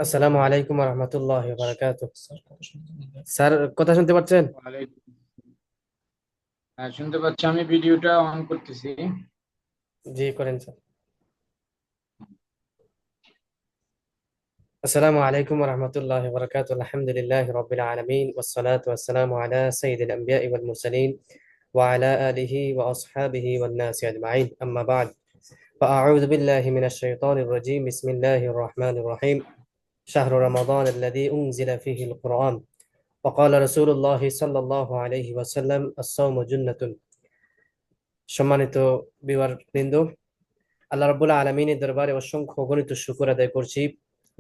আসসালামু আলাইকুম রহমতুল্লাহ বারাকাতুহ। স্যার, কথা শুনতে পাচ্ছেন? ওয়ালাইকুম। হ্যাঁ, শুনতে পাচ্ছি। আমি ভিডিওটা অন করতেছি। জি, করেন স্যার। আসসালামু আলাইকুম রহমতুল্লাহ বারাকাতুহ। আলহামদুলিল্লাহ রাব্বিল আলামিন ওয়াসসালাতু ওয়াসসালামু আলা সাইয়্যিদিল আমবিয়া'i ওয়াল মুরসালিন ওয়া আলা আলিহি ওয়া আসহাবিহি ওয়ান নাসি আজমাইন। আম্মা বা'দ। فأعوذ بالله من الشيطان الرجيم. بسم الله الرحمن الرحيم. شهر رمضان الذي أنزل فيه القرآن. وقال رسول الله صلى الله عليه وسلم الصوم جنة. সম্মানিত বিওয়ার বৃন্দ, আল্লাহ রাব্বুল আলামিনের দরবারে অসংখ্য অগণিত শুকর আদায় করছি,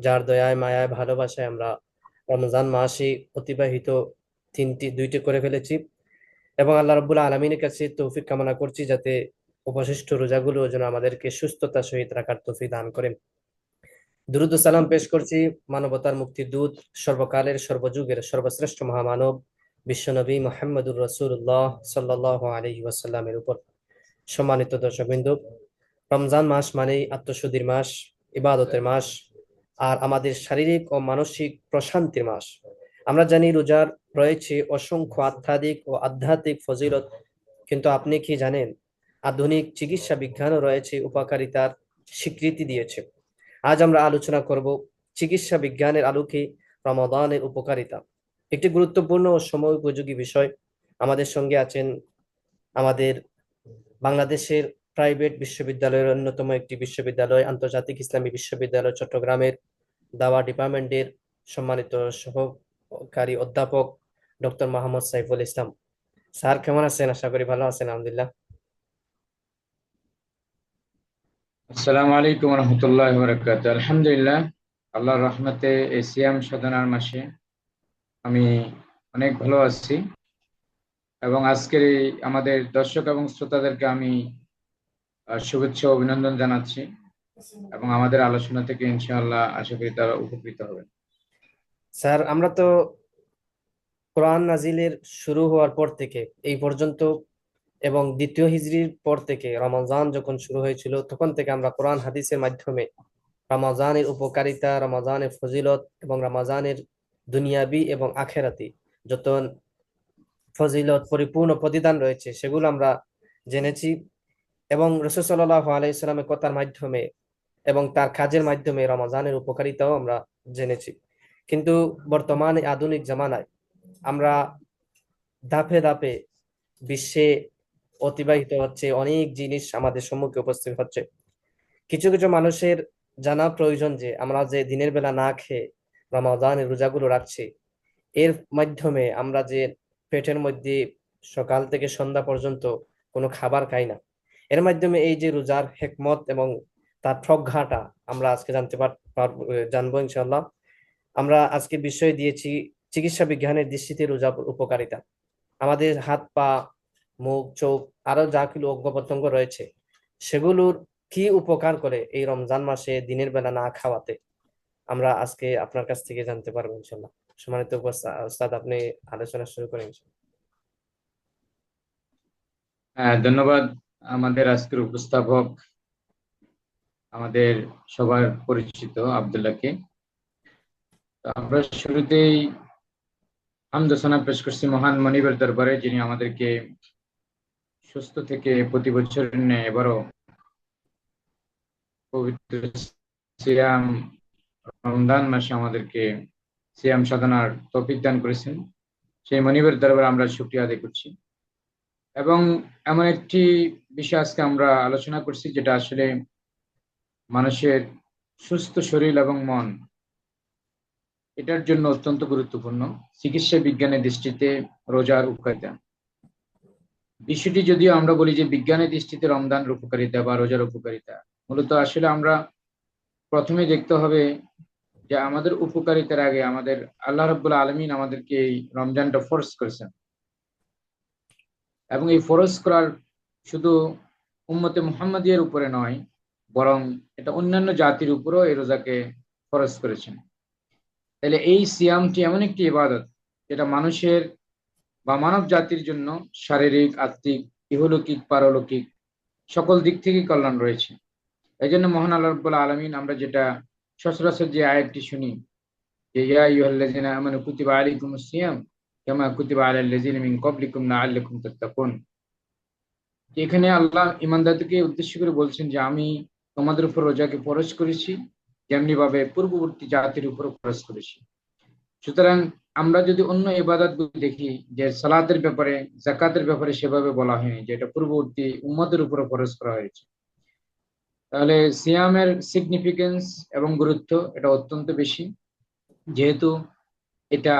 যার দয়ায় মায়ায় ভালোবাসায় আমরা রমজান মাসে অতিবাহিত দুইটি করে ফেলেছি। এবং আল্লাহ রাব্বুল আলামিনের কাছে তৌফিক কামনা করছি যাতে অবশিষ্ট রোজাগুলো যেন আমাদেরকে সুস্থতার সহিত রাখার তৌফিক দান করেন। দুরূদ ও সালাম পেশ করছি মানবতার মুক্তির দূত, সর্বকালের সর্বযুগের সর্বশ্রেষ্ঠ মহামানব বিশ্বনবী মুহাম্মদুর রাসূলুল্লাহ সাল্লাল্লাহু আলাইহি ওয়াসাল্লামের উপর। সম্মানিত দর্শকবৃন্দ, রমজান মাস মানেই আত্মশুদ্ধির মাস, ইবাদতের মাস, আর আমাদের শারীরিক ও মানসিক প্রশান্তির মাস। আমরা জানি রোজার রয়েছে অসংখ্য আধ্যাত্মিক ও আধ্যাত্মিক ফজিলত, কিন্তু আপনি কি জানেন আধুনিক চিকিৎসা বিজ্ঞানও রয়েছে উপকারিতার স্বীকৃতি দিয়েছে। আজ আমরা আলোচনা করব চিকিৎসা বিজ্ঞানের আলোকে রমাদানের উপকারিতা, একটি গুরুত্বপূর্ণ ও সময় উপযোগী বিষয়। আমাদের সঙ্গে আছেন আমাদের বাংলাদেশের প্রাইভেট বিশ্ববিদ্যালয়ের অন্যতম একটি বিশ্ববিদ্যালয়, আন্তর্জাতিক ইসলামী বিশ্ববিদ্যালয় চট্টগ্রামের দাওয়া ডিপার্টমেন্টের সম্মানিত সহকারী অধ্যাপক ডক্টর মোহাম্মদ সাইফুল ইসলাম। স্যার, কেমন আছেন? আশা করি ভালো আছেন। আলহামদুলিল্লাহ। আসসালামু আলাইকুম রহমতুল্লাহ বারাকাতুহু। আলহামদুলিল্লাহ, আল্লাহর রহমতে এই সিয়াম সাধনার মাসে আমি অনেক ভালো আছি। এবং আজকের এই আমাদের দর্শক এবং শ্রোতাদেরকে আমি শুভেচ্ছা ও অভিনন্দন জানাচ্ছি। এবং আমাদের আলোচনা থেকে ইনশাআল্লাহ আশা করি তারা উপকৃত হবে। স্যার, আমরা তো কোরআন নাজিলের শুরু হওয়ার পর থেকে এই পর্যন্ত এবং দ্বিতীয় হিজরির পর থেকে রমজান যখন শুরু হয়েছিল তখন থেকে আমরা কোরআন হাদিসের মাধ্যমে রমজানের উপকারিতা, রমজানের ফজিলত এবং রমজানের দুনিয়াবি এবং আখেরাতি যত ফজিলত পরিপূর্ণ প্রতিদান রয়েছে সেগুলো আমরা জেনেছি। এবং রাসূল সাল্লাল্লাহু আলাইহি সাল্লামের কথার মাধ্যমে এবং তার কাজের মাধ্যমে রমজানের উপকারিতাও আমরা জেনেছি। কিন্তু বর্তমানে আধুনিক জামানায় আমরা ধাপে ধাপে বিশ্বে অতিবাহিত হচ্ছে অনেক জিনিস আমাদের সম্মুখে উপস্থিত হচ্ছে। কিছু কিছু মানুষের জানা প্রয়োজন যে আমরা যে দিনের বেলা না খেয়ে রমাদানের রোজাগুলো রাখছি, এর মাধ্যমে আমরা যে পেটের মধ্যে সকাল থেকে সন্ধ্যা পর্যন্ত কোনো খাবার খাই না, এর মাধ্যমে এই যে রোজার হেকমত এবং তার প্রজ্ঞাটা আমরা আজকে জানবো ইনশাল্লাহ। আমরা আজকে বিষয় দিয়েছি চিকিৎসা বিজ্ঞানের দৃষ্টিতে রোজার উপকারিতা। আমাদের হাত পা, মুখ, চোখ, আরো যা কিছু অঙ্গ প্রত্যঙ্গ রয়েছে সেগুলোর কি উপকার করে এই রমজান মাসে দিনের বেলা না খাওয়াতে, আমরা আজকে আপনার কাছ থেকে জানতে পারবো ইনশাল্লাহ। সম্মানিত ওস্তাদ, আপনি আলোচনা শুরু করেন ইনশাল্লাহ। হ্যাঁ, ধন্যবাদ আমাদের আজকের উপস্থাপক, আমাদের সবার পরিচিত আব্দুল্লাহকে। তো আমরা শুরুতেই হামদ ও সানা পেশ করছি মহান মনিবের দরবারে, যিনি আমাদেরকে সুস্থ থেকে প্রতি বছরের ন্যায় এবারও পবিত্র সিয়াম রমজান মাসে আমাদেরকে সিয়াম সাধনার তৌফিক দান করেছেন। সেই মনিবের দরবারে আমরা শুকরিয়া আদায় করছি। এবং এমন একটি বিষয় আজকে আমরা আলোচনা করছি যেটা আসলে মানুষের সুস্থ শরীর এবং মন এটার জন্য অত্যন্ত গুরুত্বপূর্ণ। চিকিৎসা বিজ্ঞানের দৃষ্টিতে রোজার উপকারিতা বিষয়টি যদিও আমরা বলি যে বিজ্ঞানের দৃষ্টিতে রমজানের উপকারিতা বা রোজার উপকারিতা, মূলত আসলে আমরা প্রথমে দেখতে হবে যে আমাদের উপকারিতার আগে আমাদের আল্লাহ রাব্বুল আলামিন আমাদেরকে এই রমজানটা ফরজ করেছেন। এবং এই ফরজ করার শুধু উম্মতে মুহাম্মাদিয়ার উপরে নয়, বরং এটা অন্যান্য জাতির উপরেও এই রোজাকে ফরজ করেছেন। তাহলে এই সিয়ামটি এমন একটি ইবাদত যেটা মানুষের বা মানব জাতির জন্য শারীরিক, আত্মিক, ইহলৌকিক, পারলৌকিক সকল দিক থেকে কল্যাণ রয়েছে। এই জন্য মহান আল্লাহ রাব্বুল আলামিন আমরা যেটা সচরাচর যে আয়াতটি শুনি যে ইয়া আইয়ুহাল্লাযিনা আমানু কুতিবা আলাইকুমুস সিয়াম কামা কুতিবা আলাল লাযিনা মিন ক্বাবলিকুম লাআল্লাকুম তাত্তাকুন। এখানে আল্লাহ ইমানদারদেরকে উদ্দেশ্য করে বলছেন যে আমি তোমাদের উপর রোজাকে ফরজ করেছি যেমনি ভাবে পূর্ববর্তী জাতির উপর ফরজ করেছি। সুতরাং আমরা যদি অন্য ইবাদত গুলো দেখি যে সালাতের ব্যাপারে, যাকাতের ব্যাপারে সেভাবে বলা হয়নি যে এটা পূর্ববর্তী উম্মতের উপর ফরজ করা হয়েছে, তাহলে সিয়ামের সিগনিফিকেন্স এবং গুরুত্ব এটা অত্যন্ত বেশি, যেহেতু এটা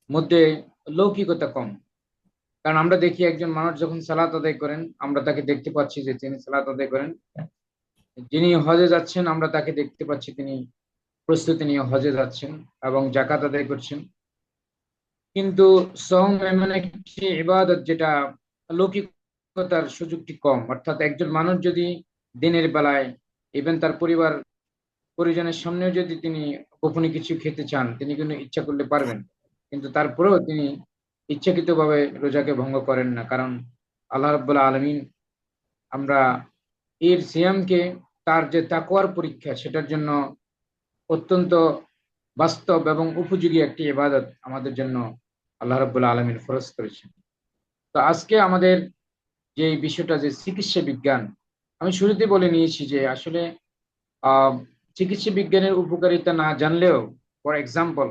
মধ্যে লৌকিকতা কম। কারণ আমরা দেখি একজন মানুষ যখন সালাত আদায় করেন আমরা তাকে দেখতে পাচ্ছি যে তিনি সালাত আদায় করেন, যিনি হজে যাচ্ছেন আমরা তাকে দেখতে পাচ্ছি তিনি প্রস্তুতি নিয়ে হজে যাচ্ছেন এবং জাকাত আদায় করছেন। কিন্তু সওম এমন একটি ইবাদত যেটা লৌকিকতার সুযোগটি কম, অর্থাৎ একজন মানুষ যদি দিনের বেলায় ইভেন তার পরিবার পরিজনের সামনেও যদি তিনি গোপনে কিছু খেতে চান তিনি কিন্তু ইচ্ছা করলে পারবেন, কিন্তু তারপরেও তিনি ইচ্ছাকৃতভাবে রোজাকে ভঙ্গ করেন না, কারণ আল্লাহ রাব্বুল আলামিন আমরা এর সিয়ামকে তার যে তাকওয়ার পরীক্ষা সেটার জন্য অত্যন্ত বাস্তব এবং উপযোগী একটি ইবাদত আমাদের জন্য আল্লাহ রাব্বুল আলামিন ফরজ করেছেন। তো আজকে আমাদের যে বিষয়টা যে চিকিৎসা বিজ্ঞান, আমি শুরুতে বলে নিয়েছি যে আসলে আহ চিকিৎসা বিজ্ঞানের উপকারিতা না জানলেও, ফর এক্সাম্পল,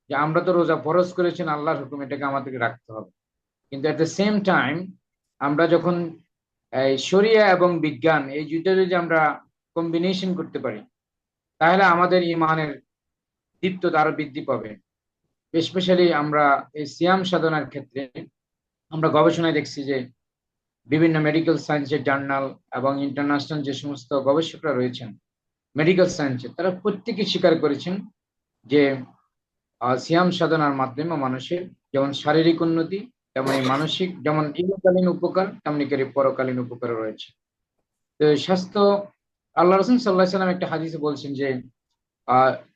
যে আমরা তো রোজা ফরজ করেছেন আল্লাহর হুকুম, এটাকে আমাদেরকে রাখতে হবে, কিন্তু এট দ্য সেম টাইম আমরা যখন এই শরিয়া এবং বিজ্ঞান এই দুইটা যদি আমরা কম্বিনেশন করতে পারি তাহলে আমাদের ইমানের দীপ্ততা আরো বৃদ্ধি পাবে। স্পেশালি আমরা এই সিয়াম সাধনার ক্ষেত্রে আমরা গবেষণায় দেখছি যে বিভিন্ন মেডিকেল সায়েন্সের জার্নাল এবং ইন্টারন্যাশনাল যে সমস্ত গবেষকরা রয়েছেন মেডিকেল সায়েন্সে, তারা প্রত্যেকে স্বীকার করেছেন যে সিয়াম সাধনার মাধ্যমে মানুষের যেমন শারীরিক উন্নতি তেমনি মানসিক, যেমন ইহকালীন উপকার তেমনি করে পরকালীন উপকার রয়েছে। তো স্বাস্থ্য, আল্লাহ রাসূল সাল্লাল্লাহু আলাইহি সাল্লাম একটা হাদিসে বলছেন যে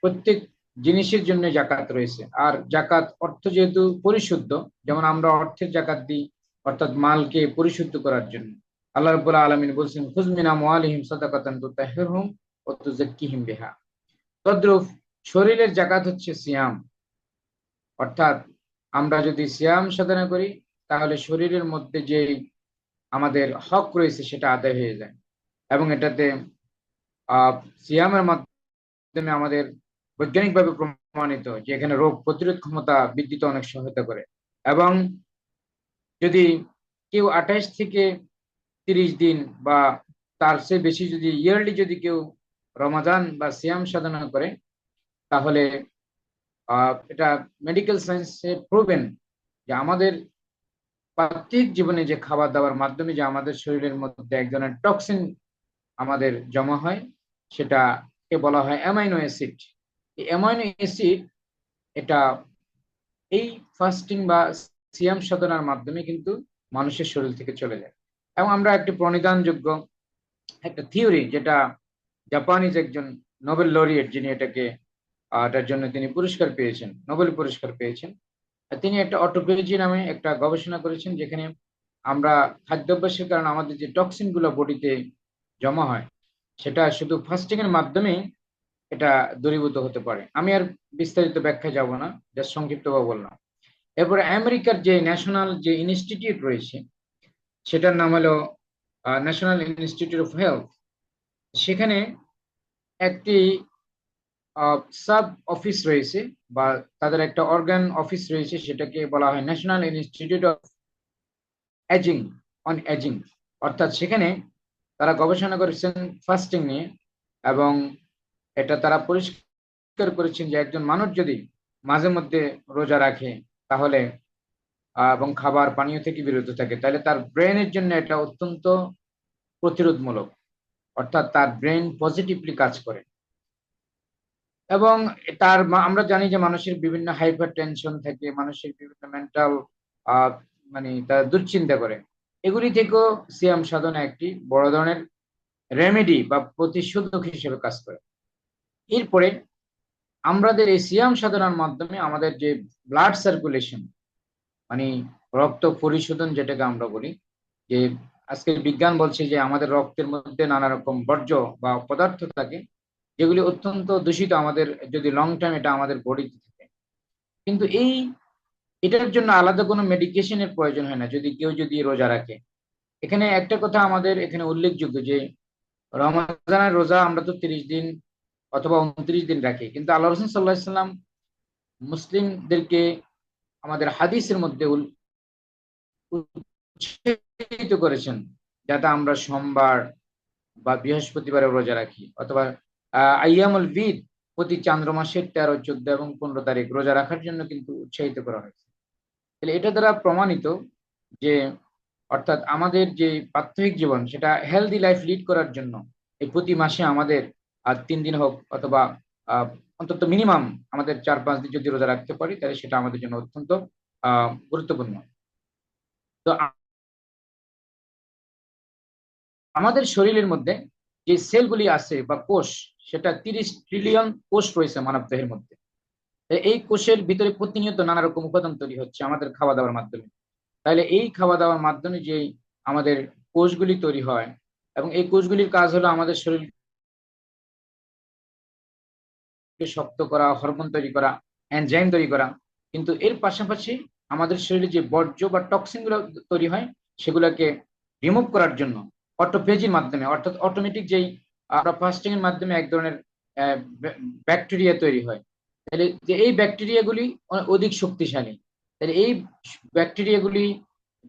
প্রত্যেক জিনিসের জন্য জাকাত রয়েছে, আর জাকাত অর্থ যেহেতু পরিশুদ্ধ, যেমন আমরা অর্থের জাকাত দিই অর্থাৎ মালকে পরিশুদ্ধ করার জন্য, আল্লাহ রাব্বুল আলামিন বলছেন খুয মিন আমওয়ালিহিম সাদাকাতান তুতাহহিরুহুম ওয়া তুযাক্কিহিম বিহা। তদ্রূপ শরীরের জাকাত হচ্ছে সিয়াম, অর্থাৎ আমরা যদি সিয়াম সাধনা করি তাহলে শরীরের মধ্যে যে আমাদের হক রয়েছে সেটা আদায় হয়ে যায়, এবং এটাতে সিয়ামের মাধ্যমে আমাদের বৈজ্ঞানিকভাবে প্রমাণিত যে এখানে রোগ প্রতিরোধ ক্ষমতা বৃদ্ধিতে অনেক সহায়তা করে। এবং যদি কেউ 28 থেকে 30 দিন বা তার চেয়ে বেশি যদি ইয়ারলি যদি কেউ রমাদান বা সিয়াম সাধনা করে তাহলে এটা মেডিকেল সায়েন্সে প্রুভেন যে আমাদের প্রত্যেক জীবনে যে খাবার দাবার মাধ্যমে যে আমাদের শরীরের মধ্যে এক ধরনের টক্সিন আমাদের জমা হয় সেটাকে বলা হয় অ্যামাইনো অ্যাসিড। এই অ্যামাইনো অ্যাসিড এটা এই ফাস্টিং বা সিয়াম সাধনার মাধ্যমে কিন্তু মানুষের শরীর থেকে চলে যায়। এবং আমরা একটি প্রণিধানযোগ্য একটা থিওরি, যেটা জাপানিজ একজন নোবেল লরিয়েট যিনি এটার জন্য তিনি পুরস্কার পেয়েছেন, নোবেল পুরস্কার পেয়েছেন, তিনি একটা অটোফেজি নামে একটা গবেষণা করেছেন যেখানে আমরা খাদ্যাভ্যাসের কারণে আমাদের যে টক্সিন গুলো বডিতে জমা হয় সেটা শুধু ফাস্টিং এর মাধ্যমেই এটা দূরীভূত হতে পারে। আমি আর বিস্তারিত ব্যাখ্যা যাব না, জাস্ট সংক্ষিপ্তভাবে বললাম। এরপরে আমেরিকার যে ন্যাশনাল যে ইনস্টিটিউট রয়েছে সেটার নাম হলো ন্যাশনাল ইনস্টিটিউট অফ হেলথ, সেখানে একটি সাব অফিস রয়েছে বা তাদের একটা অর্গান অফিস রয়েছে, সেটাকে বলা হয় national institute of aging on aging. অর্থাৎ সেখানে তারা গবেষণা করেছেন ফাস্টিং নিয়ে, এবং এটা তারা পরিষ্কার করেছেন যে একজন মানুষ যদি মাঝে মধ্যে রোজা রাখে তাহলে এবং খাবার পানীয় থেকে বিরত থাকে তাহলে তার ব্রেনের জন্য এটা অত্যন্ত প্রতিরোধমূলক, অর্থাৎ তার ব্রেন পজিটিভলি কাজ করে। এবং আমরা জানি যে মানুষের বিভিন্ন হাইপার টেনশন থাকে, মানুষের বিভিন্ন মেন্টাল মানে তারা দুশ্চিন্তা করে, এগুলি থেকেও সিয়াম সাধনা একটি বড় ধরনের রেমেডি বা প্রতিষেধক হিসেবে কাজ করে। এরপরে আমাদের এই সিয়াম সাধনার মাধ্যমে আমাদের যে ব্লাড সার্কুলেশন মানে রক্ত পরিশোধন যেটাকে আমরা বলি, যে আজকের বিজ্ঞান বলছে যে আমাদের রক্তের মধ্যে নানা রকম বর্জ্য বা পদার্থ থাকে, যেগুলি অত্যন্ত দূষিত আমাদের, যদি লং টাইম এটা আমাদের বডিতে থাকে। কিন্তু এটার জন্য আলাদা কোনো মেডিকেশনের প্রয়োজন হয় না যদি কেউ যদি রোজা রাখে। এখানে একটা কথা আমাদের এখানে উল্লেখযোগ্য যে রমজানের রোজা আমরা তো 30 দিন অথবা 29 দিন রাখি, কিন্তু আল্লাহ রসুল সাল্লাহ সাল্লাম মুসলিমদেরকে আমাদের হাদিসের মধ্যে উৎসাহিত করেছেন যাতে আমরা সোমবার বা বৃহস্পতিবারে রোজা রাখি, অথবা আইয়ামুল বিদ প্রতি চান্দ্র মাসের 13, 14 এবং 15 তারিখ রোজা রাখার জন্য কিন্তু উৎসাহিত করা হয়েছে। তাহলে এটা দ্বারা প্রমাণিত যে অর্থাৎ আমাদের যে প্রাত্যহিক জীবন সেটা হেলদি লাইফ লিড করার জন্য এই প্রতি মাসে আমাদের 3 দিন হোক অথবা অন্তত মিনিমাম আমাদের 4-5 দিন যদি রোজা রাখতে পারি তাহলে সেটা আমাদের জন্য অত্যন্ত গুরুত্বপূর্ণ। তো আমাদের শরীরের মধ্যে যে সেলগুলি আছে বা কোষ, সেটা 30 ট্রিলিয়ন কোষ রয়েছে মানব দেহের মধ্যে। এই কোষের ভিতরে প্রতিনিয়ত নানা রকম উপাদান তৈরি হচ্ছে আমাদের খাওয়া দাওয়ার মাধ্যমে। তাহলে এই খাওয়া দাওয়ার মাধ্যমে যে আমাদের কোষগুলি তৈরি হয়, এবং এই কোষগুলির কাজ হলো আমাদের শরীরকে শক্ত করা, হরমোন তৈরি করা, এনজাইম তৈরি করা। কিন্তু এর পাশাপাশি আমাদের শরীরে যে বর্জ্য বা টক্সিন গুলো তৈরি হয় সেগুলোকে রিমুভ করার জন্য অটোফেজির মাধ্যমে, অর্থাৎ অটোমেটিক যেই আমরা ফাস্টিং এর মাধ্যমে এক ধরনের ব্যাকটেরিয়া তৈরি হয়। তাহলে যে এই ব্যাকটেরিয়াগুলি অধিক শক্তিশালী। তাহলে এই ব্যাকটেরিয়াগুলি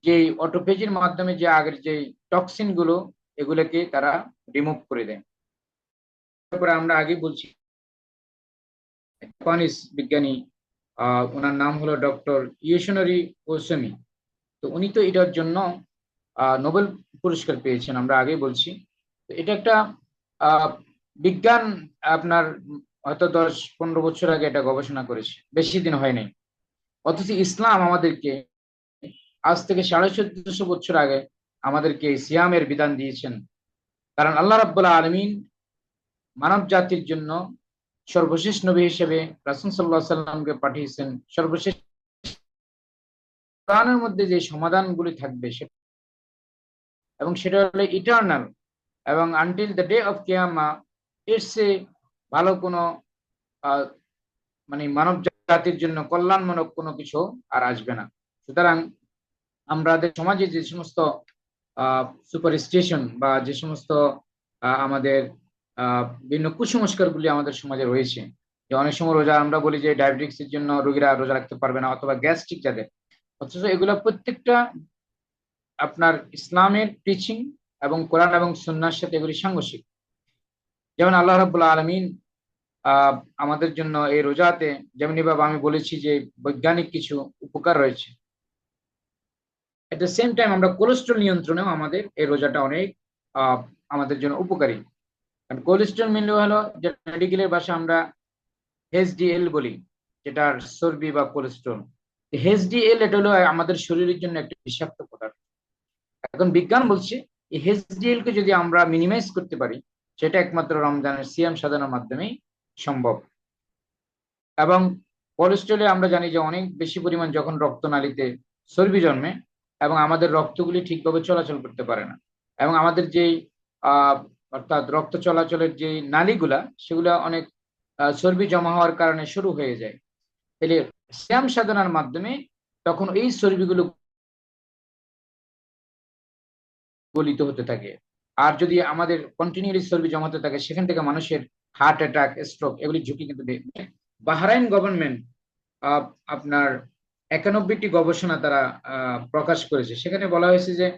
যে অটোফেজির মাধ্যমে যে আগের যে টক্সিন গুলো এগুলোকে তারা রিমুভ করে দেয়। তারপরে আমরা আগে বলছি জাপানিজ বিজ্ঞানী, ওনার নাম হলো ডক্টর ইয়োশিনোরি ওসুমি। তো উনি তো এটার জন্য নোবেল পুরস্কার পেয়েছেন, আমরা আগেই বলছি। তো এটা একটা আহ, বিজ্ঞান আপনার হয়তো 10-15 বছর আগে এটা গবেষণা করেছে, বেশি দিন হয় নাই। অথচ ইসলাম আমাদেরকে আজ থেকে 1450 বছর আগে আমাদেরকে সিয়ামের বিধান দিয়েছেন। কারণ আল্লাহ রাব্বুল আলামিন মানব জাতির জন্য সর্বশেষ নবী হিসেবে রাসূল সাল্লাল্লাহু আলাইহি সাল্লামকে পাঠিয়েছেন। সর্বশেষ কোরআনের মধ্যে যে সমাধানগুলি থাকবে এবং সেটা হলো ইটারনাল, এবং আনটিল দ্য ডে অফ কিয়ামা, এর সে ভালো কোনো আহ, মানে মানব জাতির জন্য কল্যাণমূলক কোনো কিছু আর আসবে না। সুতরাং আমাদের সমাজে যে সমস্ত সুপারস্টিশন বা যে সমস্ত আমাদের বিভিন্ন কুসংস্কারগুলি আমাদের সমাজে রয়েছে, যে অনেক সময় রোজা আমরা বলি যে ডায়াবেটিক্স এর জন্য রোগীরা রোজা রাখতে পারবে না অথবা গ্যাস্ট্রিক যাদের, অথচ এগুলো প্রত্যেকটা আপনার ইসলামের টিচিং এবং কোরআন এবং সুন্নাহর সাথে এগুলি সাংঘর্ষিক। যেমন আল্লাহ রাব্বুল আলামিন আহ আমাদের জন্য এই রোজাতে, যেমনি ভাবে আমি বলেছি যে বৈজ্ঞানিক কিছু উপকার রয়েছে, এট দ্য সেম টাইম আমরা কোলেস্ট্রল নিয়ন্ত্রণেও আমাদের এই রোজাটা অনেক আহ আমাদের জন্য উপকারী। কারণ কোলেস্ট্রল মিনলে হলো, যে মেডিকেলের ভাষা আমরা এইচডিএল বলি, যেটার চর্বি বা কোলেস্ট্রল। এইচডিএল এটা হলো আমাদের শরীরের জন্য একটা বিষাক্ত পদার্থ। এখন বিজ্ঞান বলছে এই এইচডিএল কে যদি আমরা মিনিমাইজ করতে পারি, সেটা একমাত্র রমজানের সিয়াম সাধনার মাধ্যমেই সম্ভব। এবং কোলেস্ট্রলে আমরা জানি যে অনেক বেশি পরিমাণ যখন রক্তনালীতে চর্বি জন্মে, এবং আমাদের রক্তগুলি ঠিকভাবে চলাচল করতে পারে না, এবং আমাদের যেই আহ অর্থাৎ রক্ত চলাচলের যে নালীগুলা সেগুলা অনেক চর্বি জমা হওয়ার কারণে শুরু হয়ে যায়। তাহলে সিয়াম সাধনার মাধ্যমে তখন এই চর্বিগুলো গলিত হতে থাকে। আর যদি আমাদের কন্টিনিউয়াসলি চর্বি জমাতে থাকে, সেখান থেকে মানুষের হার্ট অ্যাটাক, স্ট্রোক এগুলির ঝুঁকি কিন্তু বাহরাইন গভর্নমেন্ট আপনার 91টি গবেষণা তারা প্রকাশ করেছে। সেখানে বলা হয়েছে যে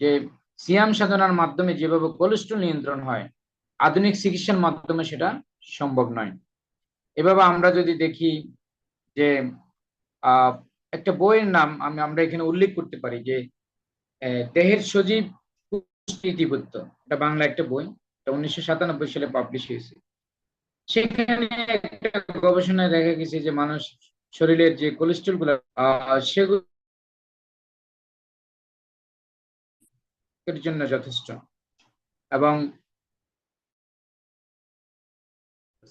যে সিয়াম সাধনার মাধ্যমে যেভাবে কোলেস্ট্রল নিয়ন্ত্রণ হয়, আধুনিক চিকিৎসার মাধ্যমে সেটা সম্ভব নয়। এভাবে আমরা যদি দেখি যে আহ একটা বইয়ের নাম আমরা এখানে উল্লেখ করতে পারি যে দেহের সজীব পুষ্টি ইতিবৃত্ত, এটা বাংলা একটা বই, এটা 1997 সালে পাবলিশ হয়েছে। সেখানে একটা গবেষণায় দেখা গেছে যে মানুষ শরীরের যে কোলেস্ট্রল গুলো সেগুলোর জন্য যথেষ্ট, এবং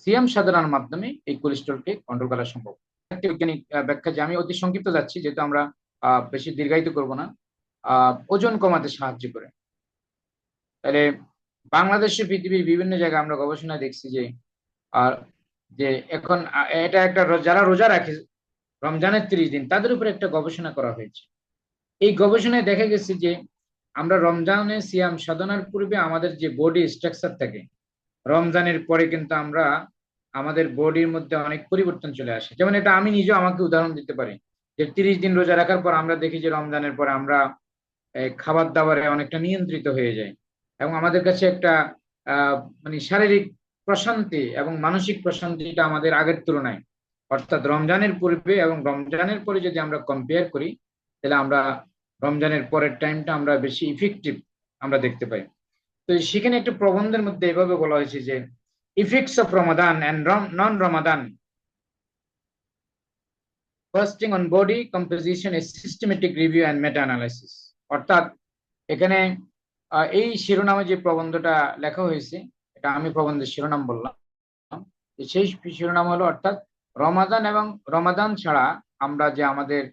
সিয়াম সাধনার মাধ্যমে এই কোলেস্ট্রলকে কন্ট্রোল করা সম্ভব। একটা বৈজ্ঞানিক ব্যাখ্যা, যে আমি অতি সংক্ষিপ্ত যাচ্ছি যেহেতু আমরা বেশি দীর্ঘায়িত করব না। ওজন কমাতে সাহায্য করে। তাহলে বাংলাদেশে পৃথিবীর বিভিন্ন জায়গায় আমরা গবেষণা দেখছি যে আর যে এখন এটা একটা যারা রোজা রাখে রমজানের 30 দিন তাদের উপর একটা গবেষণা করা হয়েছে। এই গবেষণায় দেখা গেছে যে আমরা রমজানে সিয়াম সাধনার পূর্বে আমাদের যে বডি স্ট্রাকচার থাকে, রমজানের পরে কিন্তু আমাদের বডির মধ্যে অনেক পরিবর্তন চলে আসে। যেমন এটা আমি নিজেও আমাকে উদাহরণ দিতে পারি যে 30 দিন রোজা রাখার পর আমরা দেখি যে রমজানের পরে আমরা খাবার দাবারে অনেকটা নিয়ন্ত্রিত হয়ে যায় এবং আমাদের কাছে একটা আহ মানে শারীরিক প্রশান্তি এবং মানসিক প্রশান্তিটা আমাদের আগের তুলনায়, অর্থাৎ রমজানের পূর্বে এবং রমজানের পরে যদি আমরা কম্পেয়ার করি, তাহলে আমরা রমজানের পরের টাইমটা আমরা বেশি ইফেক্টিভ আমরা দেখতে পাই। তো সেখানে একটা প্রবন্ধের মধ্যে এভাবে বলা হয়েছে যে effects of Ramadan and non Ramadan fasting on body composition A systematic review and meta analysis. অর্থাৎ এখানে এই শিরোনামে যে প্রবন্ধটা লেখা হয়েছে, এটা আমি প্রবন্ধের শিরোনাম বললাম, সেই শিরোনাম হলো অর্থাৎ রমাদান এবং রমাদান ছাড়া আমরা যে আমাদের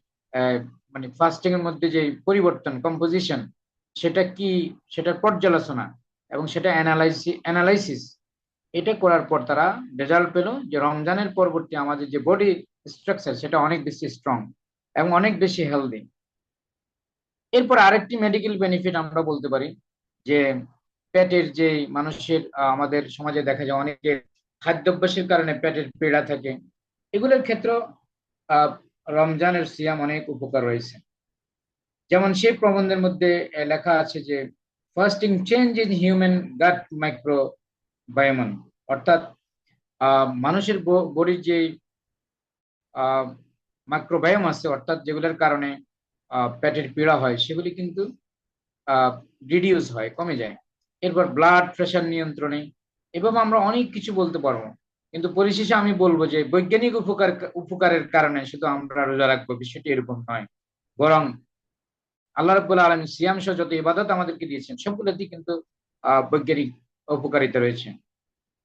মানে ফাস্টিং এর মধ্যে যে পরিবর্তন কম্পোজিশন সেটা কি, সেটার পর্যালোচনা এবং সেটা অ্যানালাইসিস এটা করার পর তারা রেজাল্ট পেলো যে রমজানের পরবর্তী আমাদের যে বডি স্ট্রাকচার সেটা অনেক বেশি স্ট্রং এবং অনেক বেশি হেলদি। এরপর আরেকটি মেডিকেল বেনিফিট আমরা বলতে পারি যে পেটের যে মানুষের আমাদের সমাজে দেখা যায় অনেকের খাদ্যাভ্যাসের কারণে পেটের পীড়া থাকে, এগুলোর ক্ষেত্রেও রমজানের সিয়াম অনেক উপকার রয়েছে। যেমন সেই প্রবন্ধের মধ্যে লেখা আছে যে fasting change in human gut microbiome, অর্থাৎ মানুষের বডির যে মাইক্রোবায়োম আছে, অর্থাৎ যেগুলোর কারণে পেটের পীড়া হয় সেগুলি কিন্তু রিডিউস হয়, কমে যায়। এরপর ব্লাড প্রেশার নিয়ন্ত্রণে এবং আমরা অনেক কিছু বলতে পারবো, কিন্তু পরিশেষে আমি বলবো যে বৈজ্ঞানিক উপকারের কারণে শুধু আমরা রোজা রাখবো বিষয়টি এরকম নয়, বরং আল্লাহ রাব্বুল আলামিন সিয়াম সহ যত ইবাদত আমাদেরকে দিয়েছেন সবগুলোতেই কিন্তু বৈজ্ঞানিক উপকারিতা রয়েছে,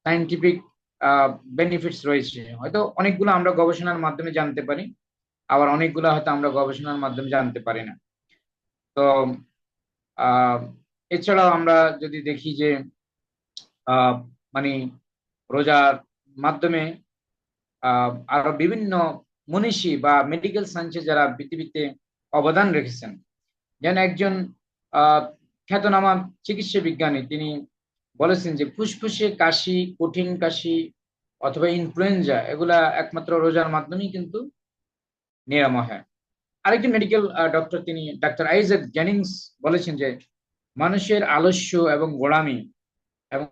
সাইন্টিফিক বেনিফিটস রয়েছে। হয়তো অনেকগুলো আমরা গবেষণার মাধ্যমে জানতে পারি, আবার অনেকগুলো হয়তো আমরা গবেষণার মাধ্যমে জানতে পারি না। তো এছাড়াও আমরা যদি দেখি যে মানে রোজার মাধ্যমে আরো বিভিন্ন মনীষী বা মেডিকেল সায়েন্সে যারা পৃথিবীতে অবদান রেখেছেন, যেন একজন খ্যাতনামা চিকিৎসা বিজ্ঞানী তিনি বলেছেন যে ফুসফুসে কাশি, কঠিন কাশি অথবা ইনফ্লুয়েঞ্জা এগুলা একমাত্র রোজার মাধ্যমেই কিন্তু নিরাময় হয়। আরেকজন মেডিকেল ডক্টর তিনি ডাক্তার আইজাক জেনিংস বলেছেন যে মানুষের আলস্য এবং গোড়ামি এবং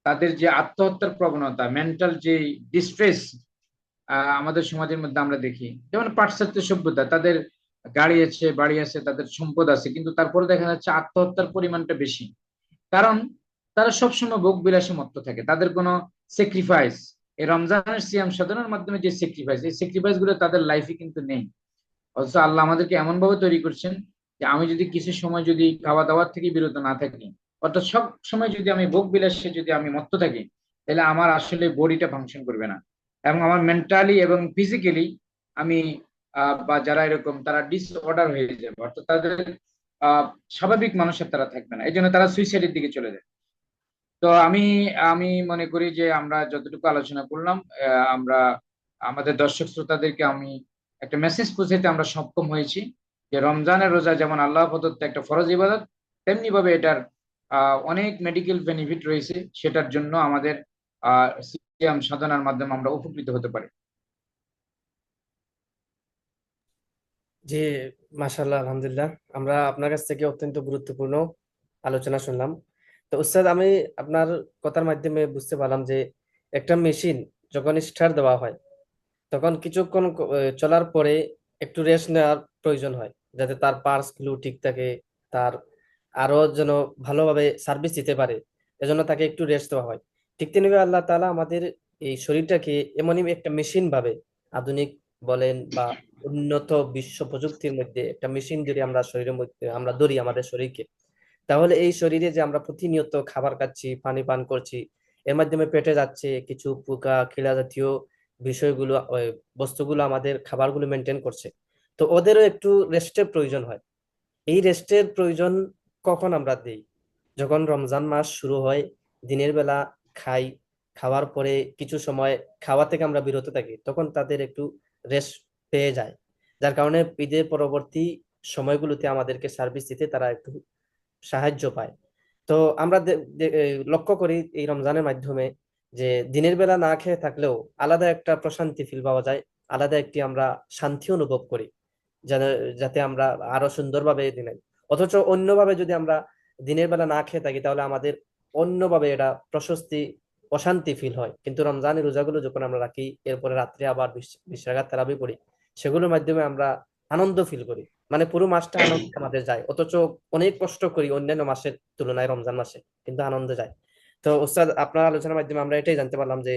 তাদের যে আত্মহত্যার প্রবণতা, মেন্টাল যে ডিস্ট্রেস আমাদের সমাজের মধ্যে আমরা দেখি, যেমন পাশ্চাত্য সভ্যতা তাদের গাড়ি আছে, বাড়ি আছে, তাদের সম্পদ আছে, কিন্তু তারপরে দেখা যাচ্ছে আত্মহত্যার পরিমাণটা বেশি, কারণ তারা সবসময় ভোগ বিলাসে মত্ত থাকে, তাদের কোনো স্যাক্রিফাইস, এই রমজানের সিয়াম সাধনার মাধ্যমে যে স্যাক্রিফাইস, এই স্যাক্রিফাইস গুলো তাদের লাইফে কিন্তু নেই। অথচ আল্লাহ আমাদেরকে এমন ভাবে তৈরি করছেন যে আমি যদি কিছু সময় যদি খাওয়া দাওয়ার থেকে বিরত না থাকি, অর্থাৎ সব সময় যদি আমি ভোগ বিলাসে যদি আমি মত্ত থাকি, তাহলে আমার আসলে বডিটা ফাংশন করবে না এবং আমার মেন্টালি এবং ফিজিক্যালি আমি বা যারা এরকম তারা ডিসঅর্ডার হয়ে যাবে, অর্থাৎ তাদের আহ স্বাভাবিক মানুষের তারা থাকবে না, এই জন্য তারা সুইসাইডের দিকে চলে যায়। তো আমি আমি মনে করি যে আমরা যতটুকু আলোচনা করলাম, আমরা আমাদের দর্শক শ্রোতাদেরকে আমি একটা মেসেজ পৌঁছাতে আমরা সক্ষম হয়েছি যে রমজানের রোজা যেমন আল্লাহ প্রদত্ত একটা ফরজ ইবাদত, তেমনি ভাবে এটার অনেক মেডিকেল বেনিফিট রয়েছে, সেটার জন্য আমাদের সিয়াম সাধনার মাধ্যমে আমরা উপকৃত হতে পারি। জি, মাশাআল্লাহ, আলহামদুলিল্লাহ। আমরা আপনার কাছ থেকে অত্যন্ত গুরুত্বপূর্ণ আলোচনা শুনলাম। তো উস্তাদ, আমি আপনার কথার মাধ্যমে বুঝতে পারলাম যে একটা মেশিন যখন স্টার্ট দেওয়া হয় তখন কিছুক্ষণ চলার পরে একটু রেস্ট নেওয়ার প্রয়োজন হয়, যাতে তার পার্টস গুলো ঠিক থাকে, তার আরো যেন ভালোভাবে সার্ভিস দিতে পারে, এজন্য তাকে একটু রেস্ট দেওয়া হয়। ঠিক তেমনি আল্লাহ তাআলা আমাদের এই শরীরটাকে এমনই একটা মেশিন ভাবে, আধুনিক বলেন বা উন্নত বিশ্ব প্রযুক্তির মধ্যে একটা মেশিন যদি আমরা শরীরের মধ্যে আমরা ধরি আমাদের শরীরকে, তাহলে এই শরীরে যে আমরা প্রতিনিয়ত খাবার খাচ্ছি, পানি পান করছি, এর মাধ্যমে পেটে যাচ্ছে কিছু পোকা কীড়া জাতীয় বিষয়গুলো, বস্তুগুলো আমাদের খাবারগুলো মেনটেন করছে। তো ওদেরও একটু রেস্টের প্রয়োজন হয়। এই রেস্টের প্রয়োজন কখন আমরা দিই? যখন রমজান মাস শুরু হয়, দিনের বেলা খাই, খাওয়ার পরে কিছু সময় খাওয়া থেকে আমরা বিরত থাকি, তখন তাদের একটু রেস্ট পেয়ে যায়, যার কারণে ঈদের পরবর্তী সময়গুলোতে আমাদেরকে সার্ভিস দিতে তারা একটু সাহায্য পায়। তো আমরা লক্ষ্য করি এই রমজানের মাধ্যমে যে দিনের বেলা না খেয়ে থাকলেও আলাদা একটা প্রশান্তি ফিল পাওয়া যায়, আলাদা একটি আমরা শান্তি অনুভব করি, যাতে যাতে আমরা আরো সুন্দরভাবে দিনে। অথচ অন্যভাবে যদি আমরা দিনের বেলা না খেয়ে থাকি তাহলে আমাদের অন্যভাবে এটা প্রশস্তি, অশান্তি ফিল হয়। কিন্তু রমজানের রোজাগুলো যখন আমরা রাখি, এরপরে রাত্রে আবার 20 রাকাত তারাবি পড়ি, সেগুলোর মাধ্যমে আমরা আনন্দ ফিল করি। মানে পুরো মাসটা আনন্দ আমাদের যায়, অথচ অনেক কষ্ট করি অন্যান্য মাসের তুলনায় রমজান মাসে, কিন্তু আনন্দ যায়। তো উস্তাদ, আপনার আলোচনার মাধ্যমে আমরা এটাই জানতে পারলাম যে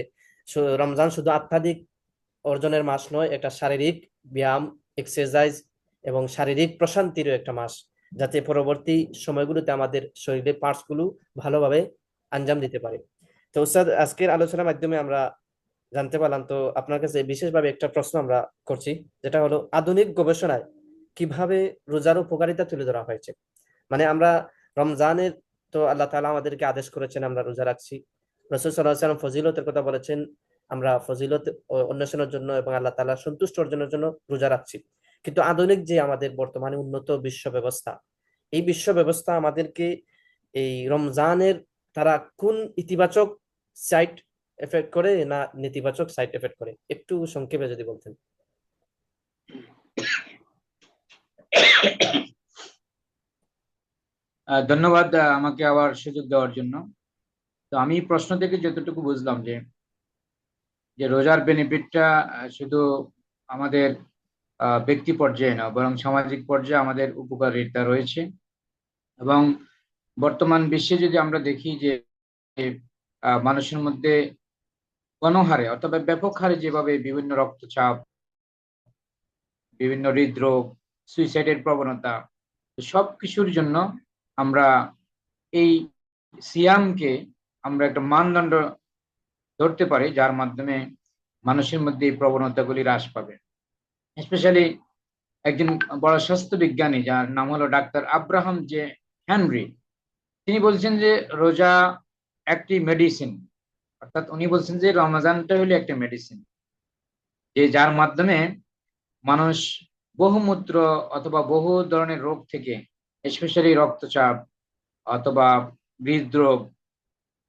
রমজান শুধু আধ্যাত্মিক অর্জনের মাস নয়, এটা শারীরিক ব্যায়াম, এক্সারসাইজ এবং শারীরিক প্রশান্তিরও একটা মাস, যাতে পরবর্তী সময়গুলোতে আমাদের শরীরের পার্টস গুলো ভালোভাবে আঞ্জাম দিতে পারে। তো উস্তাদ, আজকের আলোচনার মাধ্যমে আমরা জানতে পারলাম, তো আপনার কাছে বিশেষভাবে একটা প্রশ্ন আমরা করছি, যেটা হলো আধুনিক গবেষণায় কিভাবে রোজার উপকারিতা তুলে ধরা হয়েছে। মানে আমরা রমজানের, তো আল্লাহ তাআলা আমাদেরকে আদেশ করেছেন আমরা রোজা রাখছি, রাসূল সাল্লাল্লাহু আলাইহি ওয়াসাল্লাম ফজিলতের কথা বলেছেন, আমরা ফজিলত অন্বেষণের জন্য এবং আল্লাহ তাআলা সন্তুষ্ট অর্জনের জন্য রোজা রাখছি। কিন্তু আধুনিক যে আমাদের বর্তমানে উন্নত বিশ্ব ব্যবস্থা, এই বিশ্ব ব্যবস্থা আমাদেরকে এই রমজানের তারা কোন ইতিবাচক সাইড এফেক্ট করে না নেতিবাচক সাইড এফেক্ট করে, একটু সংক্ষেপে যদি বলতেন। ধন্যবাদ আমাকে আবার সুযোগ দেওয়ার জন্য। তো আমি প্রশ্ন থেকে যতটুকু বুঝলাম যে যে রোজার বেনিফিটটা শুধু আমাদের ব্যক্তি পর্যায়ে না, বরং সামাজিক পর্যায়ে আমাদের উপকারিতা রয়েছে। এবং বর্তমান বিশ্বে যদি আমরা দেখি যে মানুষের মধ্যে গণহারে অথবা ব্যাপক হারে যেভাবে বিভিন্ন রক্তচাপ, বিভিন্ন হৃদরোগ, সুইসাইডের প্রবণতা, সবকিছুর জন্য আমরা এই সিয়ামকে আমরা একটা মানদণ্ড ধরতে পারি, যার মাধ্যমে মানুষের মধ্যে এই প্রবণতাগুলি হ্রাস পাবে। স্পেশালি একজন বড় স্বাস্থ্য বিজ্ঞানী যার নাম হলো ডাক্তার আব্রাহাম জে হেনরি, তিনি বলছেন যে রোজা একটি মেডিসিন। অর্থাৎ উনি বলছেন যে রমজানটা হলো একটা মেডিসিন, যে যার মাধ্যমে মানুষ বহুমূত্র অথবা বহু ধরনের রোগ থেকে, স্পেশালি রক্তচাপ অথবা হৃদরোগ,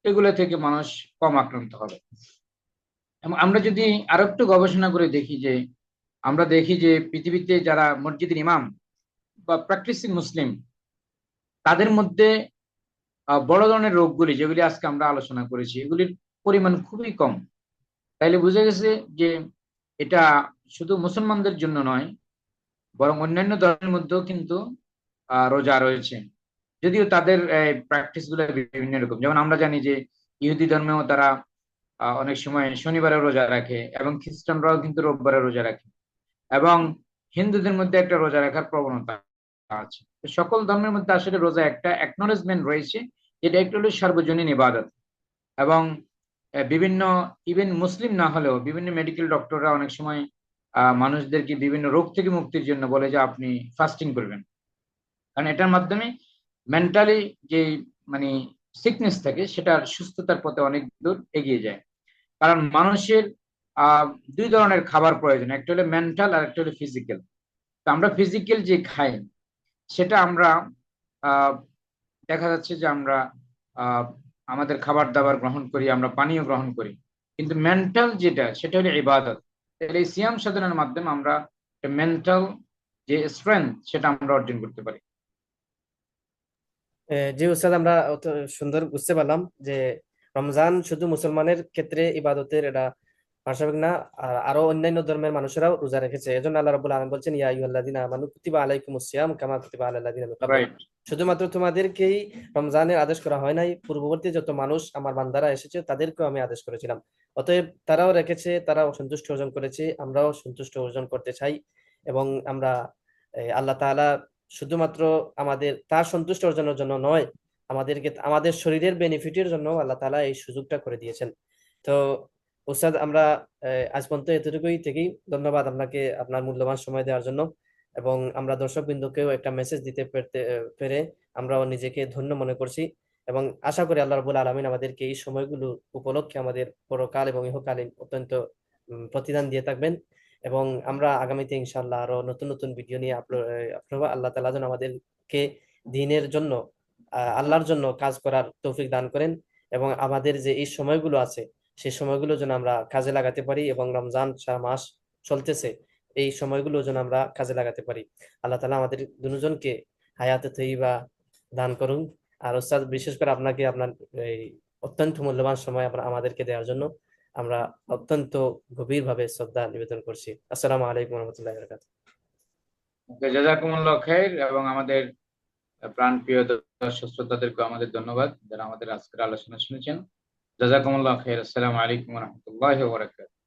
এগুলো থেকে মানুষ কম আক্রান্ত হবে। এবং আমরা যদি আরো একটু গবেষণা করে দেখি যে আমরা দেখি যে পৃথিবীতে যারা মসজিদের ইমাম বা প্র্যাকটিসিং মুসলিম, তাদের মধ্যে বড় ধরনের রোগগুলি যেগুলি আজকে আমরা আলোচনা করেছি এগুলির পরিমাণ খুবই কম। তাইলে বোঝা গেছে যে এটা শুধু মুসলমানদের জন্য নয়, বরং অন্যান্য ধর্মের মধ্যেও কিন্তু রোজা রয়েছে। যদিও তাদের প্র্যাকটিস গুলো বিভিন্ন রকম। যেমন আমরা জানি যে ইহুদি ধর্মেও তারা অনেক সময় শনিবারে রোজা রাখে, এবং খ্রিস্টানরাও কিন্তু রোববারে রোজা রাখে, এবং হিন্দুদের মধ্যে একটা রোজা রাখার প্রবণতা আছে। তো সকল ধর্মের মধ্যে আসলে রোজা একটা অ্যাকনলেজমেন্ট রয়েছে, যেটা একটু হলো সার্বজনীন ইবাদত। এবং বিভিন্ন, ইভেন মুসলিম না হলেও বিভিন্ন মেডিকেল ডক্টররা অনেক সময় মানুষদেরকে বিভিন্ন রোগ থেকে মুক্তির জন্য বলে যে আপনি ফাস্টিং করবেন, কারণ এটার মাধ্যমে মেন্টালি যে মানে সিকনেস থাকে সেটার সুস্থতার পথে অনেক দূর এগিয়ে যায়। কারণ মানুষের আহ দুই ধরনের খাবার প্রয়োজন, একটা হলো মেন্টাল আর একটা হলো ফিজিক্যাল। তো আমরা ফিজিক্যাল যে খাই সেটা আমরা আহ দেখা যাচ্ছে যে আমরা আহ আমাদের খাবার দাবার গ্রহণ করি, আমরা পানীয় গ্রহণ করি, কিন্তু মেন্টাল যেটা সেটা হলো ইবাদত। তাহলে এই সিয়াম সাধনার মাধ্যমে আমরা মেন্টাল যে স্ট্রেংথ সেটা আমরা অর্জন করতে পারি। জি উস্তাদ, আমরা অত সুন্দর বুঝতে পারলাম যে রমজান শুধু মুসলমানের ক্ষেত্রে ইবাদতের এটা পাশাপাশি না, আর আরো অন্যান্য ধর্মের মানুষেরাও রোজা রেখেছে। এজন্য আল্লাহ রাব্বুল আলামিন বলছেন, ইয়া আইয়ুহাল্লাযীনা আমানু কুতিবা আলাইকুমুস সিয়াম কামা কুতিবা আলাল লাযীনা মিন ক্বাবলিকুম। রাইট। শুধুমাত্র তোমাদেরকেই রমজানের আদেশ করা হয় নাই, পূর্ববর্তী যত মানুষ আমার বান্দারা এসেছে তাদেরকেও আমি আদেশ করেছিলাম। অতএব তারাও রেখেছে, তারাও সন্তুষ্ট অর্জন করেছে, আমরাও সন্তুষ্ট অর্জন করতে চাই। এবং আমরা আল্লাহ তাআলা শুধুমাত্র আমাদের তার সন্তুষ্ট অর্জনের জন্য নয়, আমাদেরকে আমাদের শরীরের বেনিফিটের জন্য আল্লাহ তাআলা এই সুযোগটা করে দিয়েছেন। তো উস্তাদ, আমরা আজ পর্যন্ত এতটুকুই থেকেই। ধন্যবাদ আপনাকে আপনার মূল্যবান সময় দেওয়ার জন্য। এবং আমরা দর্শকবৃন্দকেও একটা মেসেজ দিতে পেরে আমরাও নিজেকে ধন্য মনে করছি। এবং আশা করি আল্লাহ রাব্বুল আলামিন আমাদেরকে এই সময়গুলো উপলক্ষে আমাদের পরকাল এবং ইহকালীন অত্যন্ত প্রতিদান দিয়ে থাকবেন। এবং আমরা আগামীতে ইনশাআল্লাহ আরো নতুন নতুন ভিডিও নিয়ে আপলোড আল্লাহ তাআলা যেন আমাদেরকে দিনের জন্য আল্লাহর জন্য কাজ করার তৌফিক দান করেন, এবং আমাদের যে এই সময়গুলো আছে সেই সময়গুলো যেন আমরা কাজে লাগাতে পারি, এবং রমজান মাস চলতেছে, এই সময়গুলো যেন আমরা কাজে লাগাতে পারি। আল্লাহ তাআলা আমাদের দুজনকে হায়াতে তৈয়বা দান করুন। আর ওস্তাদ, বিশেষ করে আপনাকে আপনার এই অত্যন্ত মূল্যবান সময় আমাদেরকে দেওয়ার জন্য আমরা অত্যন্ত গভীরভাবে শ্রদ্ধা নিবেদন করছি। আসসালামু আলাইকুম রহমতুল্লাহ বরকাত। জাযাকুমুল্লাহ খাইর। এবং আমাদের প্রাণপ্রিয় দর্শক শ্রোতাদেরকে আমাদের ধন্যবাদ যারা আমাদের আজকের আলোচনা শুনেছেন। জাযাকুমুল্লাহ খাইর। আসসালামু আলাইকুম ওয়া রাহমাতুল্লাহি ওয়া বারাকাতুহু।